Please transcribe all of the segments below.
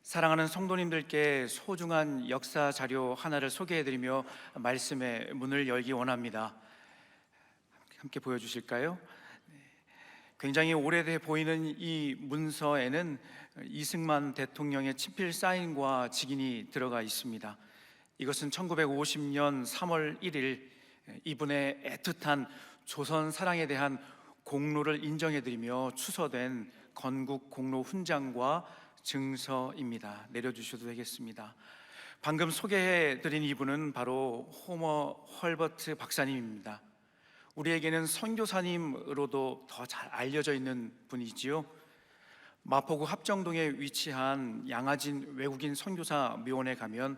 사랑하는 성도님들께 소중한 역사 자료 하나를 소개해드리며 말씀의 문을 열기 원합니다. 함께 보여주실까요? 굉장히 오래돼 보이는 이 문서에는 이승만 대통령의 친필 사인과 직인이 들어가 있습니다. 이것은 1950년 3월 1일 이분의 애틋한 조선 사랑에 대한 공로를 인정해드리며 추서된 건국 공로 훈장과 증서입니다. 내려주셔도 되겠습니다. 방금 소개해드린 이분은 바로 호머 헐버트 박사님입니다. 우리에게는 선교사님으로도 더 잘 알려져 있는 분이지요. 마포구 합정동에 위치한 양아진 외국인 선교사 묘원에 가면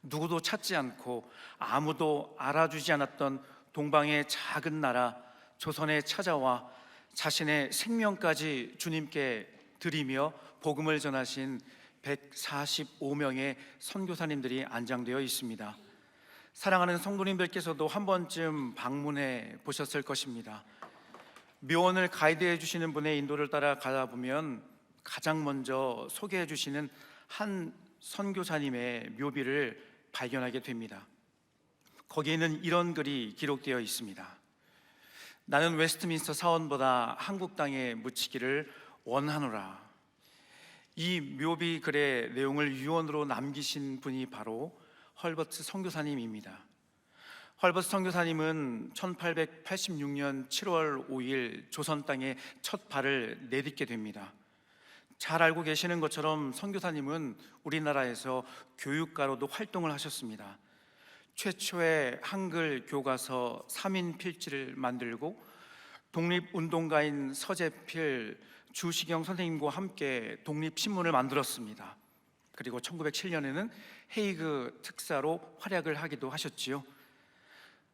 누구도 찾지 않고 아무도 알아주지 않았던 동방의 작은 나라 조선에 찾아와 자신의 생명까지 주님께 드리며 복음을 전하신 145명의 선교사님들이 안장되어 있습니다. 사랑하는 성도님들께서도 한 번쯤 방문해 보셨을 것입니다. 묘원을 가이드해 주시는 분의 인도를 따라 가다 보면 가장 먼저 소개해 주시는 한 선교사님의 묘비를 발견하게 됩니다. 거기에는 이런 글이 기록되어 있습니다. 나는 웨스트민스터 사원보다 한국 땅에 묻히기를 원하노라. 이 묘비 글의 내용을 유언으로 남기신 분이 바로 헐버트 선교사님입니다. 헐버트 선교사님은 1886년 7월 5일 조선 땅에 첫 발을 내딛게 됩니다. 잘 알고 계시는 것처럼 선교사님은 우리나라에서 교육가로도 활동을 하셨습니다. 최초의 한글 교과서 3인 필지를 만들고 독립운동가인 서재필, 주시경 선생님과 함께 독립신문을 만들었습니다. 그리고 1907년에는 헤이그 특사로 활약을 하기도 하셨지요.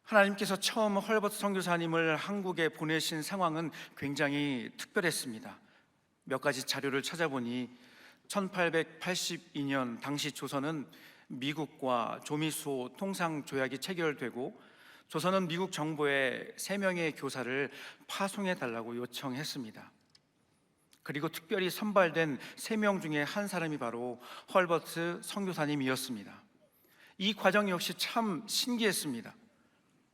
하나님께서 처음 헐버트 선교사님을 한국에 보내신 상황은 굉장히 특별했습니다. 몇 가지 자료를 찾아보니 1882년 당시 조선은 미국과 조미수 통상조약이 체결되고 조선은 미국 정부에 3명의 교사를 파송해 달라고 요청했습니다. 그리고 특별히 선발된 3명 중에 한 사람이 바로 헐버트 선교사님이었습니다. 이 과정 역시 참 신기했습니다.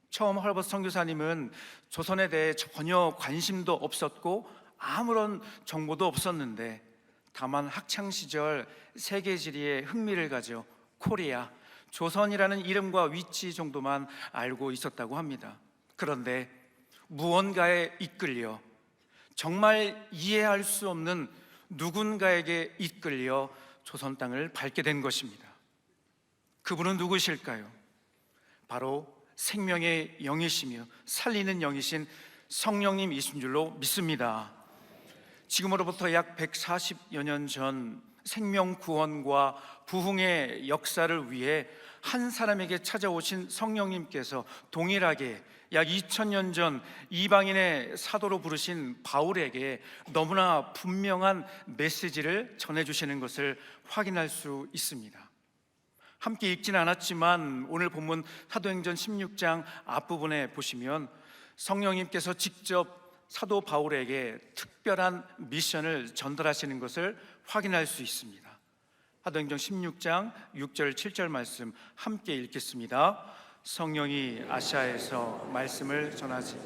처음 헐버트 선교사님은 조선에 대해 전혀 관심도 없었고 아무런 정보도 없었는데 다만 학창시절 세계지리에 흥미를 가져 코리아, 조선이라는 이름과 위치 정도만 알고 있었다고 합니다. 그런데 무언가에 이끌려 정말 이해할 수 없는 누군가에게 이끌려 조선 땅을 밟게 된 것입니다. 그분은 누구실까요? 바로 생명의 영이시며 살리는 영이신 성령님이신 줄로 믿습니다. 지금으로부터 약 140여 년 전 생명 구원과 부흥의 역사를 위해 한 사람에게 찾아오신 성령님께서 동일하게 약 2000년 전 이방인의 사도로 부르신 바울에게 너무나 분명한 메시지를 전해주시는 것을 확인할 수 있습니다. 함께 읽지는 않았지만 오늘 본문 사도행전 16장 앞부분에 보시면 성령님께서 직접 사도 바울에게 특별한 미션을 전달하시는 것을 확인할 수 있습니다. 사도행전 16장 6절 7절 말씀 함께 읽겠습니다. 성령이 아시아에서 말씀을 전하지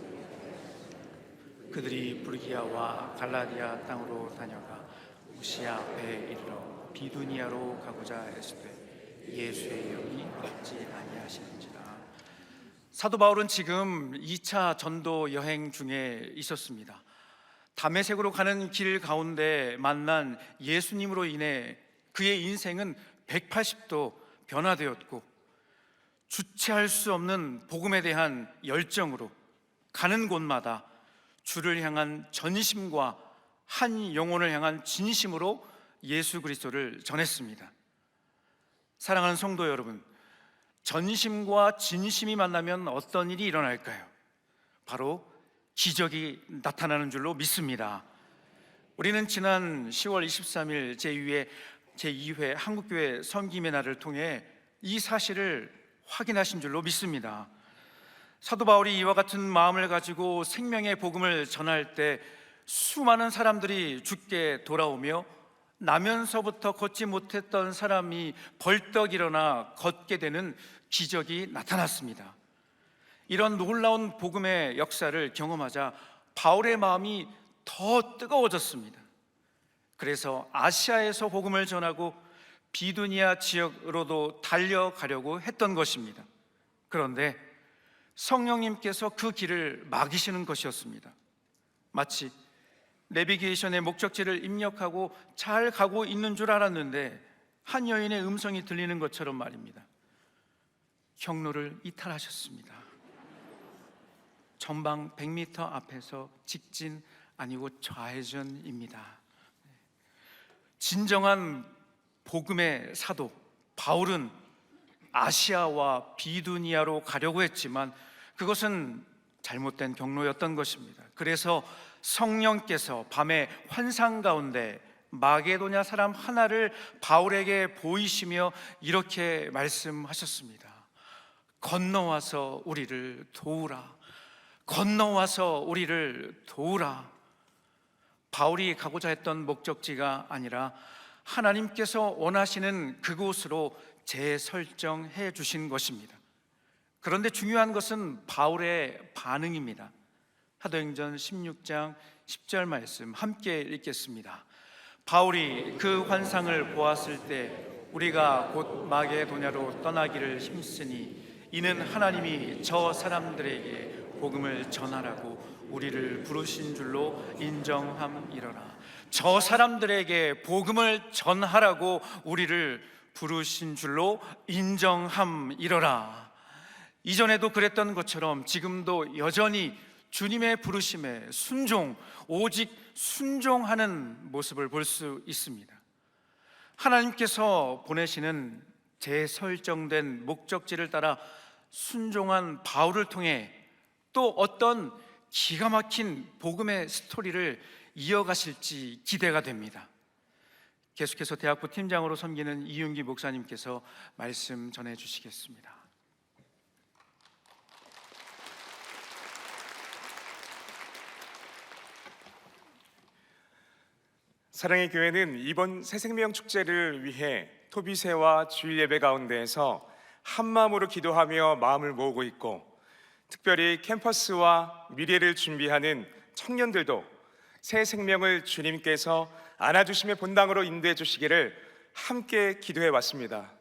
그들이 부르기아와 갈라디아 땅으로 다녀가 무시아 배에 이르러 비두니아로 가고자 했으되 예수의 영이 없지 아니하시는지라. 사도 바울은 지금 2차 전도 여행 중에 있었습니다. 다메섹으로 가는 길 가운데 만난 예수님으로 인해 그의 인생은 180도 변화되었고 주체할 수 없는 복음에 대한 열정으로 가는 곳마다 주를 향한 전심과 한 영혼을 향한 진심으로 예수 그리스도를 전했습니다. 사랑하는 성도 여러분, 전심과 진심이 만나면 어떤 일이 일어날까요? 바로 기적이 나타나는 줄로 믿습니다. 우리는 지난 10월 23일 제2회 한국교회 섬김의 날을 통해 이 사실을 확인하신 줄로 믿습니다. 사도 바울이 이와 같은 마음을 가지고 생명의 복음을 전할 때 수많은 사람들이 주께 돌아오며 나면서부터 걷지 못했던 사람이 벌떡 일어나 걷게 되는 기적이 나타났습니다. 이런 놀라운 복음의 역사를 경험하자 바울의 마음이 더 뜨거워졌습니다. 그래서 아시아에서 복음을 전하고 비두니아 지역으로도 달려가려고 했던 것입니다. 그런데 성령님께서 그 길을 막으시는 것이었습니다. 마치 내비게이션의 목적지를 입력하고 잘 가고 있는 줄 알았는데 한 여인의 음성이 들리는 것처럼 말입니다. 경로를 이탈하셨습니다. 전방 100m 앞에서 직진 아니고 좌회전입니다. 진정한 복음의 사도 바울은 아시아와 비두니아로 가려고 했지만 그것은 잘못된 경로였던 것입니다. 그래서 성령께서 밤에 환상 가운데 마게도냐 사람 하나를 바울에게 보이시며 이렇게 말씀하셨습니다. 건너와서 우리를 도우라. 건너와서 우리를 도우라. 바울이 가고자 했던 목적지가 아니라 하나님께서 원하시는 그곳으로 재설정해 주신 것입니다. 그런데 중요한 것은 바울의 반응입니다. 사도행전 16장 10절 말씀 함께 읽겠습니다. 바울이 그 환상을 보았을 때 우리가 곧 마게도냐로 떠나기를 힘쓰니 이는 하나님이 저 사람들에게 복음을 전하라고 우리를 부르신 줄로 인정함이러라. 저 사람들에게 복음을 전하라고 우리를 부르신 줄로 인정함이러라. 이전에도 그랬던 것처럼 지금도 여전히 주님의 부르심에 오직 순종하는 모습을 볼 수 있습니다. 하나님께서 보내시는 재설정된 목적지를 따라 순종한 바울을 통해 또 어떤 기가 막힌 복음의 스토리를 이어가실지 기대가 됩니다. 계속해서 대학부 팀장으로 섬기는 이윤기 목사님께서 말씀 전해 주시겠습니다. 사랑의 교회는 이번 새생명 축제를 위해 토비새와 주일 예배 가운데에서 한마음으로 기도하며 마음을 모으고 있고, 특별히 캠퍼스와 미래를 준비하는 청년들도 새 생명을 주님께서 안아주심의 본당으로 인도해 주시기를 함께 기도해 왔습니다.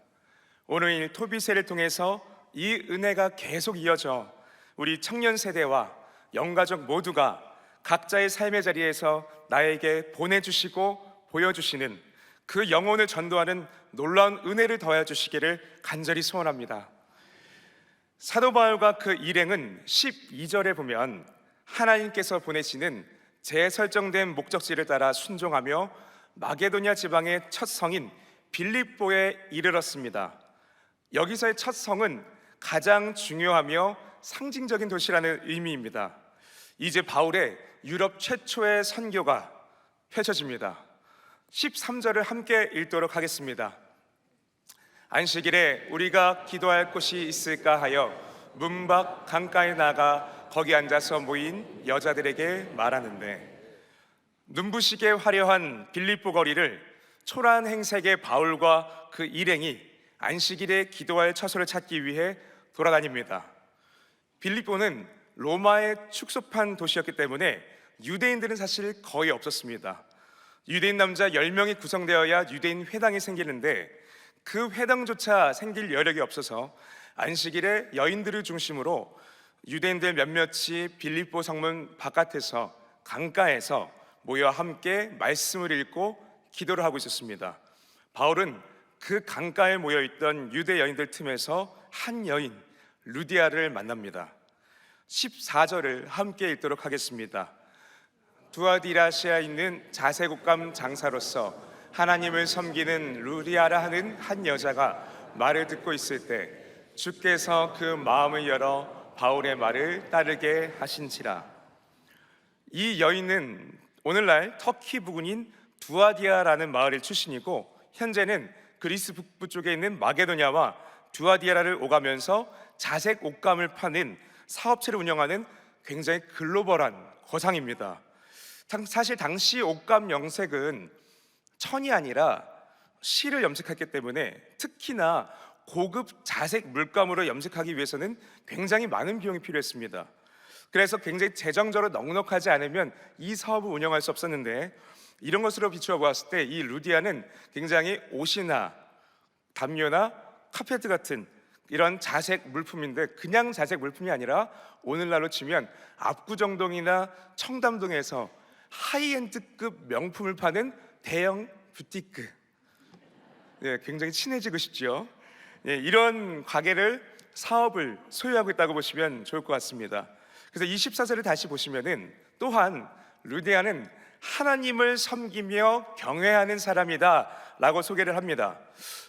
오늘 토비새를 통해서 이 은혜가 계속 이어져 우리 청년 세대와 영가족 모두가 각자의 삶의 자리에서 나에게 보내주시고 보여주시는 그 영혼을 전도하는 놀라운 은혜를 더해 주시기를 간절히 소원합니다. 사도 바울과 그 일행은 12절에 보면 하나님께서 보내시는 재설정된 목적지를 따라 순종하며 마게도냐 지방의 첫 성인 빌립보에 이르렀습니다. 여기서의 첫 성은 가장 중요하며 상징적인 도시라는 의미입니다. 이제 바울의 유럽 최초의 선교가 펼쳐집니다. 13절을 함께 읽도록 하겠습니다. 안식일에 우리가 기도할 곳이 있을까 하여 문 밖 강가에 나가 거기 앉아서 모인 여자들에게 말하는데, 눈부시게 화려한 빌립보 거리를 초라한 행색의 바울과 그 일행이 안식일에 기도할 처소를 찾기 위해 돌아다닙니다. 빌립보는 로마의 축소판 도시였기 때문에 유대인들은 사실 거의 없었습니다. 유대인 남자 10명이 구성되어야 유대인 회당이 생기는데 그 회당조차 생길 여력이 없어서 안식일에 여인들을 중심으로 유대인들 몇몇이 빌립보 성문 바깥에서 강가에서 모여 함께 말씀을 읽고 기도를 하고 있었습니다. 바울은 그 강가에 모여있던 유대 여인들 틈에서 한 여인 루디아를 만납니다. 14절을 함께 읽도록 하겠습니다. 두아디라시아에 있는 자색옷감 장사로서 하나님을 섬기는 루디아라 하는 한 여자가 말을 듣고 있을 때 주께서 그 마음을 열어 바울의 말을 따르게 하신지라. 이 여인은 오늘날 터키 부근인 두아디아라는 마을의 출신이고 현재는 그리스 북부 쪽에 있는 마게도냐와 두아디아라를 오가면서 자색 옷감을 파는 사업체를 운영하는 굉장히 글로벌한 거상입니다. 사실 당시 옷감 영색은 천이 아니라 실을 염색했기 때문에 특히나 고급 자색 물감으로 염색하기 위해서는 굉장히 많은 비용이 필요했습니다. 그래서 굉장히 재정적으로 넉넉하지 않으면 이 사업을 운영할 수 없었는데, 이런 것으로 비추어 보았을 때 이 루디아는 굉장히 옷이나 담요나 카페트 같은 이런 자색 물품인데, 그냥 자색 물품이 아니라 오늘날로 치면 압구정동이나 청담동에서 하이엔드급 명품을 파는 대형 부티크, 굉장히 친해지고 싶죠. 이런 가게를, 사업을 소유하고 있다고 보시면 좋을 것 같습니다. 그래서 24절을 다시 보시면은 또한 루디아는 하나님을 섬기며 경외하는 사람이다 라고 소개를 합니다.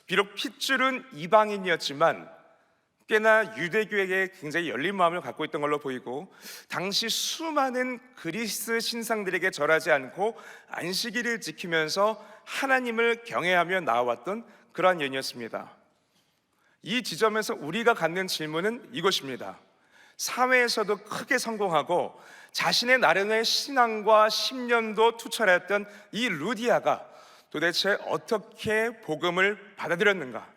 비록 핏줄은 이방인이었지만 꽤나 유대교에게 굉장히 열린 마음을 갖고 있던 걸로 보이고, 당시 수많은 그리스 신상들에게 절하지 않고 안식일을 지키면서 하나님을 경외하며 나아왔던 그러한 여인이었습니다. 이 지점에서 우리가 갖는 질문은 이것입니다. 사회에서도 크게 성공하고 자신의 나름의 신앙과 신념도 투철했던 이 루디아가 도대체 어떻게 복음을 받아들였는가?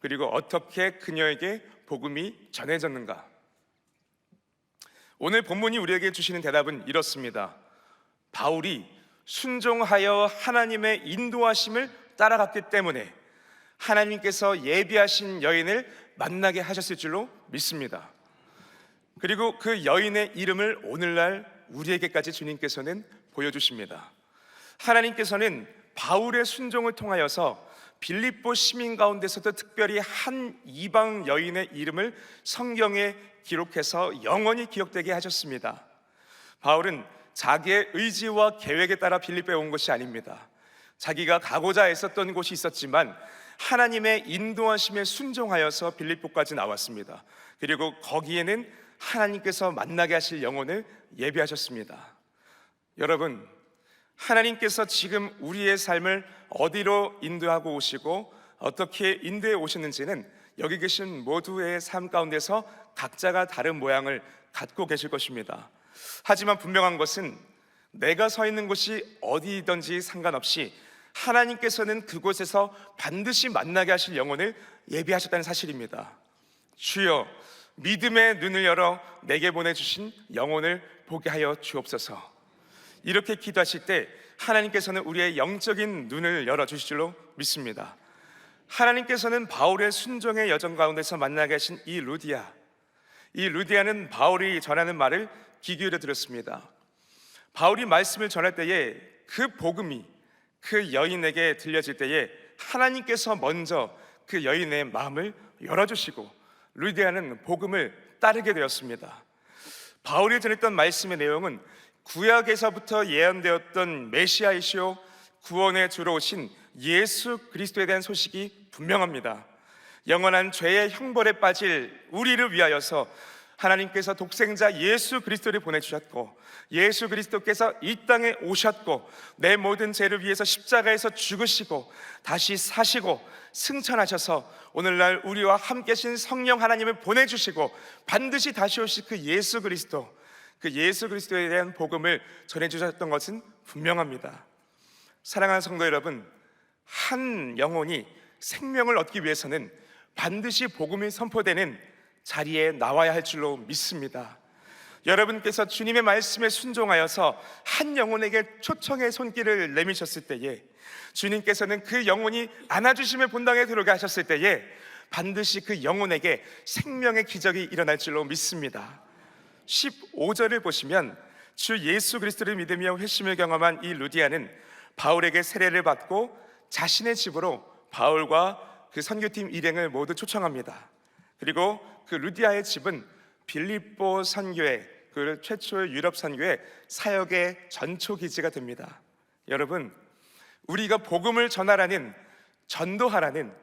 그리고 어떻게 그녀에게 복음이 전해졌는가? 오늘 본문이 우리에게 주시는 대답은 이렇습니다. 바울이 순종하여 하나님의 인도하심을 따라갔기 때문에 하나님께서 예비하신 여인을 만나게 하셨을 줄로 믿습니다. 그리고 그 여인의 이름을 오늘날 우리에게까지 주님께서는 보여주십니다. 하나님께서는 바울의 순종을 통하여서 빌립보 시민 가운데서도 특별히 한 이방 여인의 이름을 성경에 기록해서 영원히 기억되게 하셨습니다. 바울은 자기의 의지와 계획에 따라 빌립보에 온 것이 아닙니다. 자기가 가고자 했었던 곳이 있었지만 하나님의 인도하심에 순종하여서 빌립보까지 나왔습니다. 그리고 거기에는 하나님께서 만나게 하실 영혼을 예비하셨습니다. 여러분, 하나님께서 지금 우리의 삶을 어디로 인도하고 오시고 어떻게 인도해 오시는지는 여기 계신 모두의 삶 가운데서 각자가 다른 모양을 갖고 계실 것입니다. 하지만 분명한 것은 내가 서 있는 곳이 어디든지 상관없이 하나님께서는 그곳에서 반드시 만나게 하실 영혼을 예비하셨다는 사실입니다. 주여, 믿음의 눈을 열어 내게 보내주신 영혼을 보게 하여 주옵소서. 이렇게 기도하실 때 하나님께서는 우리의 영적인 눈을 열어주실 줄로 믿습니다. 하나님께서는 바울의 순종의 여정 가운데서 만나게 하신 이 루디아는 바울이 전하는 말을 귀 기울여 들었습니다. 바울이 말씀을 전할 때에 그 복음이 그 여인에게 들려질 때에 하나님께서 먼저 그 여인의 마음을 열어주시고 루디아는 복음을 따르게 되었습니다. 바울이 전했던 말씀의 내용은 구약에서부터 예언되었던 메시아이시오 구원의 주로 오신 예수 그리스도에 대한 소식이 분명합니다. 영원한 죄의 형벌에 빠질 우리를 위하여서 하나님께서 독생자 예수 그리스도를 보내주셨고, 예수 그리스도께서 이 땅에 오셨고 내 모든 죄를 위해서 십자가에서 죽으시고 다시 사시고 승천하셔서 오늘날 우리와 함께 하신 성령 하나님을 보내주시고 반드시 다시 오실 그 예수 그리스도에 대한 복음을 전해주셨던 것은 분명합니다. 사랑하는 성도 여러분, 한 영혼이 생명을 얻기 위해서는 반드시 복음이 선포되는 자리에 나와야 할 줄로 믿습니다. 여러분께서 주님의 말씀에 순종하여서 한 영혼에게 초청의 손길을 내미셨을 때에, 주님께서는 그 영혼이 안아주심의 본당에 들어가 하셨을 때에 반드시 그 영혼에게 생명의 기적이 일어날 줄로 믿습니다. 15절을 보시면 주 예수 그리스도를 믿으며 회심을 경험한 이 루디아는 바울에게 세례를 받고 자신의 집으로 바울과 그 선교팀 일행을 모두 초청합니다. 그리고 그 루디아의 집은 빌립보 선교회, 그 최초의 유럽 선교회 사역의 전초 기지가 됩니다. 여러분, 우리가 복음을 전도하라는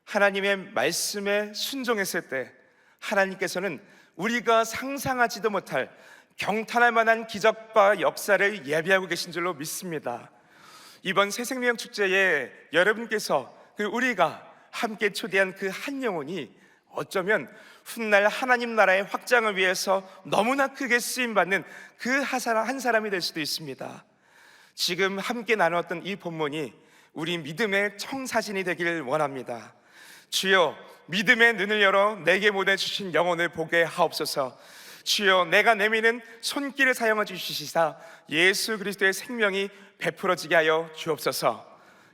하나님의 말씀에 순종했을 때 하나님께서는 우리가 상상하지도 못할 경탄할 만한 기적과 역사를 예비하고 계신 줄로 믿습니다. 이번 새생명 축제에 여러분께서 우리가 함께 초대한 그 한 영혼이 어쩌면 훗날 하나님 나라의 확장을 위해서 너무나 크게 쓰임받는 그 한 사람이 될 수도 있습니다. 지금 함께 나누었던 이 본문이 우리 믿음의 청사진이 되길 원합니다. 주여, 믿음의 눈을 열어 내게 보내주신 영혼을 보게 하옵소서. 주여, 내가 내미는 손길을 사용해 주시사 예수 그리스도의 생명이 베풀어지게 하여 주옵소서.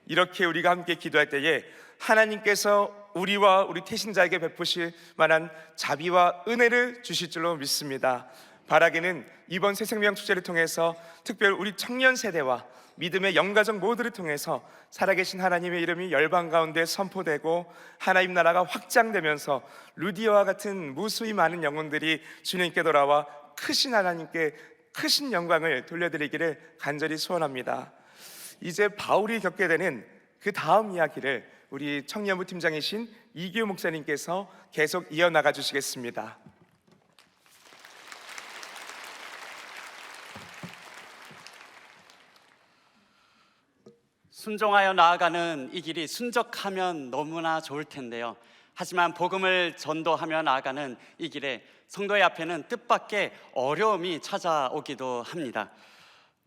이렇게 우리가 함께 기도할 때에 하나님께서 우리와 우리 태신자에게 베푸실 만한 자비와 은혜를 주실 줄로 믿습니다. 바라기는 이번 새생명 축제를 통해서 특별 우리 청년 세대와 믿음의 영가족 모두를 통해서 살아계신 하나님의 이름이 열방 가운데 선포되고 하나님 나라가 확장되면서 루디아와 같은 무수히 많은 영혼들이 주님께 돌아와 크신 하나님께 크신 영광을 돌려드리기를 간절히 소원합니다. 이제 바울이 겪게 되는 그 다음 이야기를 우리 청년부 팀장이신 이규 목사님께서 계속 이어나가 주시겠습니다. 순종하여 나아가는 이 길이 순적하면 너무나 좋을 텐데요. 하지만 복음을 전도하며 나아가는 이 길에 성도의 앞에는 뜻밖의 어려움이 찾아오기도 합니다.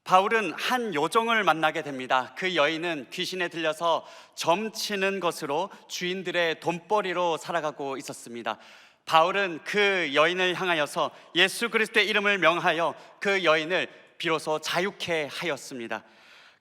바울은 한 여종을 만나게 됩니다. 그 여인은 귀신에 들려서 점치는 것으로 주인들의 돈벌이로 살아가고 있었습니다. 바울은 그 여인을 향하여서 예수 그리스도의 이름을 명하여 그 여인을 비로소 자유케 하였습니다.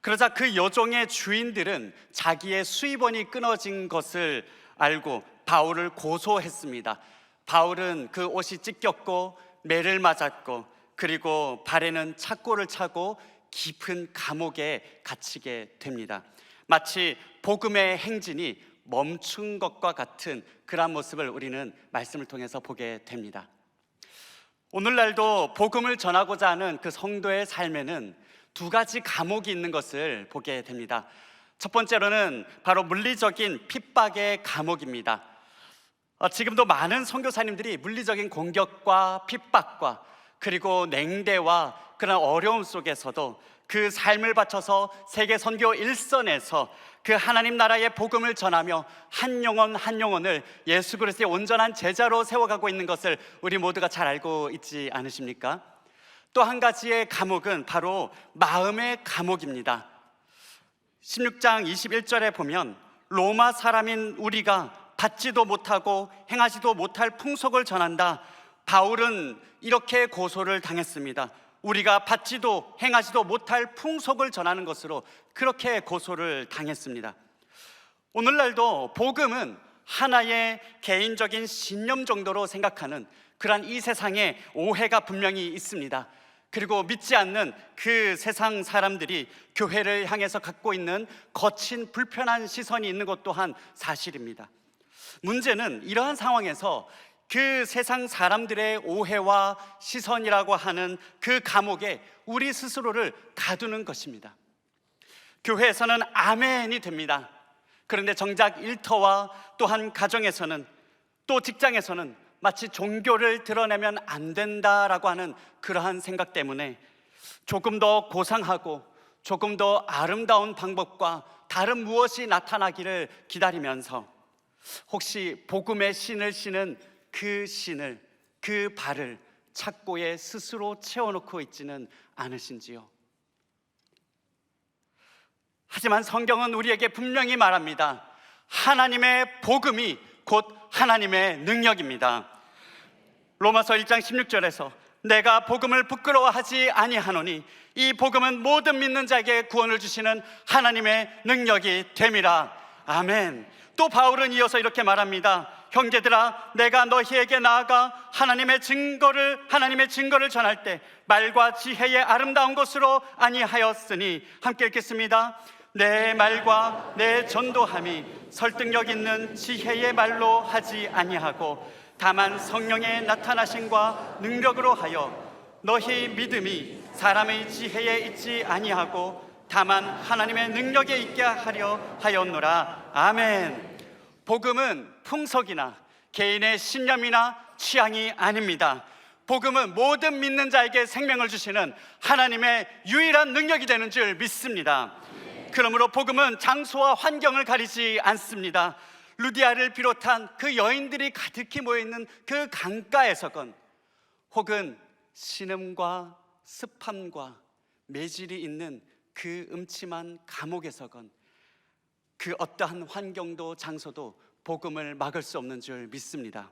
그러자 그 여종의 주인들은 자기의 수입원이 끊어진 것을 알고 바울을 고소했습니다. 바울은 그 옷이 찢겼고 매를 맞았고 그리고 발에는 착고를 차고 깊은 감옥에 갇히게 됩니다. 마치 복음의 행진이 멈춘 것과 같은 그러한 모습을 우리는 말씀을 통해서 보게 됩니다. 오늘날도 복음을 전하고자 하는 그 성도의 삶에는 두 가지 감옥이 있는 것을 보게 됩니다. 첫 번째로는 바로 물리적인 핍박의 감옥입니다. 지금도 많은 선교사님들이 물리적인 공격과 핍박과 그리고 냉대와 그런 어려움 속에서도 그 삶을 바쳐서 세계 선교 일선에서 그 하나님 나라의 복음을 전하며 한 영혼 한 영혼을 예수 그리스도의 온전한 제자로 세워가고 있는 것을 우리 모두가 잘 알고 있지 않으십니까? 또 한 가지의 감옥은 바로 마음의 감옥입니다. 16장 21절에 보면 로마 사람인 우리가 받지도 못하고 행하지도 못할 풍속을 전한다. 바울은 이렇게 고소를 당했습니다. 우리가 받지도 행하지도 못할 풍속을 전하는 것으로 그렇게 고소를 당했습니다. 오늘날도 복음은 하나의 개인적인 신념 정도로 생각하는 그러한 이 세상에 오해가 분명히 있습니다. 그리고 믿지 않는 그 세상 사람들이 교회를 향해서 갖고 있는 거친 불편한 시선이 있는 것 또한 사실입니다. 문제는 이러한 상황에서 그 세상 사람들의 오해와 시선이라고 하는 그 감옥에 우리 스스로를 가두는 것입니다. 교회에서는 아멘이 됩니다. 그런데 정작 일터와 또한 가정에서는 또 직장에서는 마치 종교를 드러내면 안 된다라고 하는 그러한 생각 때문에 조금 더 고상하고 조금 더 아름다운 방법과 다른 무엇이 나타나기를 기다리면서 혹시 복음의 신을 신은 그 신을, 그 발을 착고에 스스로 채워놓고 있지는 않으신지요? 하지만 성경은 우리에게 분명히 말합니다. 하나님의 복음이 곧 하나님의 능력입니다. 로마서 1장 16절에서 내가 복음을 부끄러워하지 아니하노니 이 복음은 모든 믿는 자에게 구원을 주시는 하나님의 능력이 됨이라. 아멘. 또 바울은 이어서 이렇게 말합니다. 형제들아, 내가 너희에게 나아가 하나님의 증거를 전할 때 말과 지혜의 아름다운 것으로 아니하였으니, 함께 읽겠습니다. 내 말과 내 전도함이 설득력 있는 지혜의 말로 하지 아니하고 다만 성령의 나타나심과 능력으로 하여 너희 믿음이 사람의 지혜에 있지 아니하고 다만 하나님의 능력에 있게 하려 하였노라. 아멘. 복음은 풍속이나 개인의 신념이나 취향이 아닙니다. 복음은 모든 믿는 자에게 생명을 주시는 하나님의 유일한 능력이 되는 줄 믿습니다. 그러므로 복음은 장소와 환경을 가리지 않습니다. 루디아를 비롯한 그 여인들이 가득히 모여있는 그 강가에서건 혹은 신음과 습함과 매질이 있는 그 음침한 감옥에서건 그 어떠한 환경도 장소도 복음을 막을 수 없는 줄 믿습니다.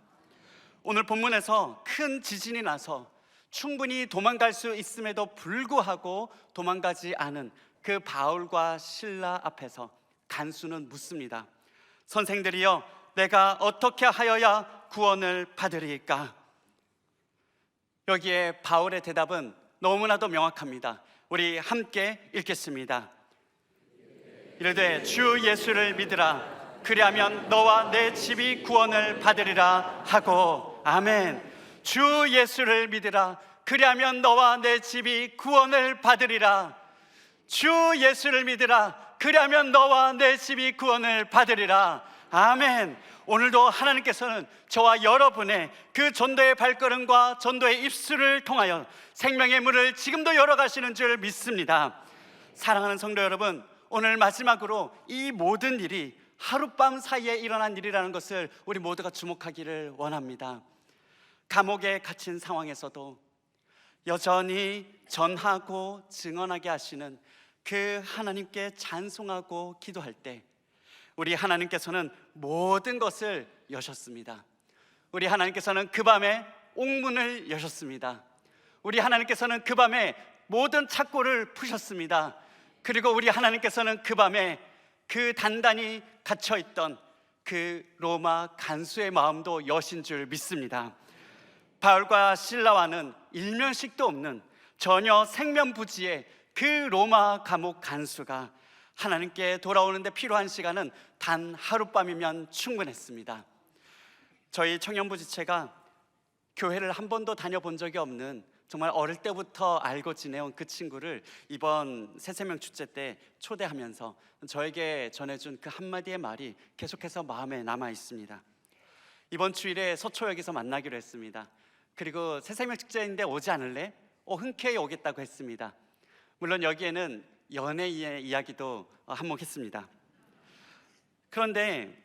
오늘 본문에서 큰 지진이 나서 충분히 도망갈 수 있음에도 불구하고 도망가지 않은 그 바울과 실라 앞에서 간수는 묻습니다. 선생들이여, 내가 어떻게 하여야 구원을 받으리까? 여기에 바울의 대답은 너무나도 명확합니다. 우리 함께 읽겠습니다. 이르되 주 예수를 믿으라. 그리하면 너와 내 집이 구원을 받으리라 하고. 아멘. 주 예수를 믿으라. 그리하면 너와 내 집이 구원을 받으리라. 주 예수를 믿으라. 그리하면 너와 내 집이 구원을 받으리라. 아멘. 오늘도 하나님께서는 저와 여러분의 그 전도의 발걸음과 전도의 입술을 통하여 생명의 문을 지금도 열어가시는 줄 믿습니다. 사랑하는 성도 여러분, 오늘 마지막으로 이 모든 일이 하룻밤 사이에 일어난 일이라는 것을 우리 모두가 주목하기를 원합니다. 감옥에 갇힌 상황에서도 여전히 전하고 증언하게 하시는 그 하나님께 찬송하고 기도할 때 우리 하나님께서는 모든 것을 여셨습니다. 우리 하나님께서는 그 밤에 옥문을 여셨습니다. 우리 하나님께서는 그 밤에 모든 착고를 푸셨습니다. 그리고 우리 하나님께서는 그 밤에 그 단단히 갇혀있던 그 로마 간수의 마음도 여신 줄 믿습니다. 바울과 실라와는 일면식도 없는 전혀 생면부지의 그 로마 감옥 간수가 하나님께 돌아오는데 필요한 시간은 단 하룻밤이면 충분했습니다. 저희 청년부지체가 교회를 한 번도 다녀본 적이 없는, 정말 어릴 때부터 알고 지내온 그 친구를 이번 새세명 축제 때 초대하면서 저에게 전해준 그 한마디의 말이 계속해서 마음에 남아 있습니다. 이번 주일에 서초역에서 만나기로 했습니다. 그리고 새세명 축제인데 오지 않을래? 흔쾌히 오겠다고 했습니다. 물론 여기에는 연애의 이야기도 한몫했습니다. 그런데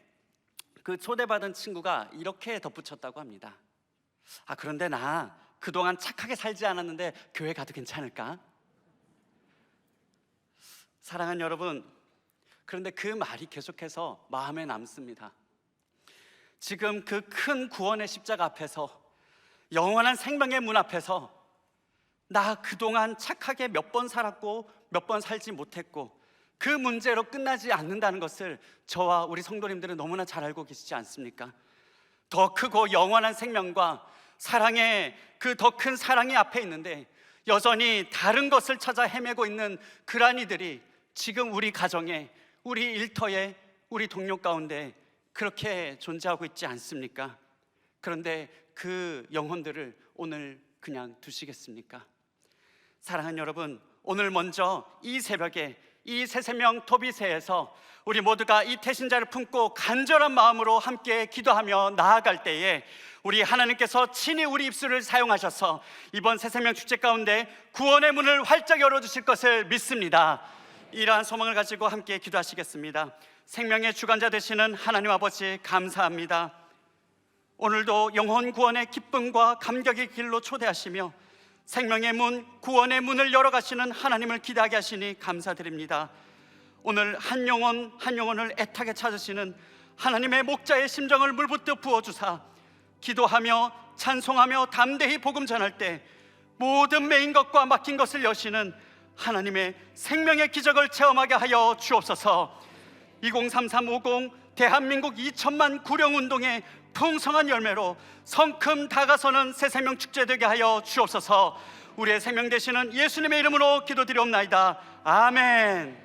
그 초대받은 친구가 이렇게 덧붙였다고 합니다. 그런데 나 그동안 착하게 살지 않았는데 교회 가도 괜찮을까? 사랑하는 여러분, 그런데 그 말이 계속해서 마음에 남습니다. 지금 그 큰 구원의 십자가 앞에서, 영원한 생명의 문 앞에서 나 그동안 착하게 몇 번 살았고 몇 번 살지 못했고 그 문제로 끝나지 않는다는 것을 저와 우리 성도님들은 너무나 잘 알고 계시지 않습니까? 더 크고 영원한 생명과 사랑의 그 더 큰 사랑이 앞에 있는데 여전히 다른 것을 찾아 헤매고 있는 그러한 이들이 지금 우리 가정에, 우리 일터에, 우리 동료 가운데 그렇게 존재하고 있지 않습니까? 그런데 그 영혼들을 오늘 그냥 두시겠습니까? 사랑하는 여러분, 오늘 먼저 이 새벽에 이 새세명 토비새에서 우리 모두가 이 태신자를 품고 간절한 마음으로 함께 기도하며 나아갈 때에 우리 하나님께서 친히 우리 입술을 사용하셔서 이번 새세명 축제 가운데 구원의 문을 활짝 열어주실 것을 믿습니다. 이러한 소망을 가지고 함께 기도하시겠습니다. 생명의 주관자 되시는 하나님 아버지, 감사합니다. 오늘도 영혼 구원의 기쁨과 감격의 길로 초대하시며 생명의 문, 구원의 문을 열어가시는 하나님을 기대하게 하시니 감사드립니다. 오늘 한 영혼 한 영혼을 애타게 찾으시는 하나님의 목자의 심정을 물붓듯 부어주사 기도하며 찬송하며 담대히 복음 전할 때 모든 메인 것과 막힌 것을 여시는 하나님의 생명의 기적을 체험하게 하여 주옵소서. 203350 대한민국 2천만 구령운동의 풍성한 열매로 성큼 다가서는 새세명 축제 되게 하여 주옵소서. 우리의 생명 되시는 예수님의 이름으로 기도드리옵나이다. 아멘.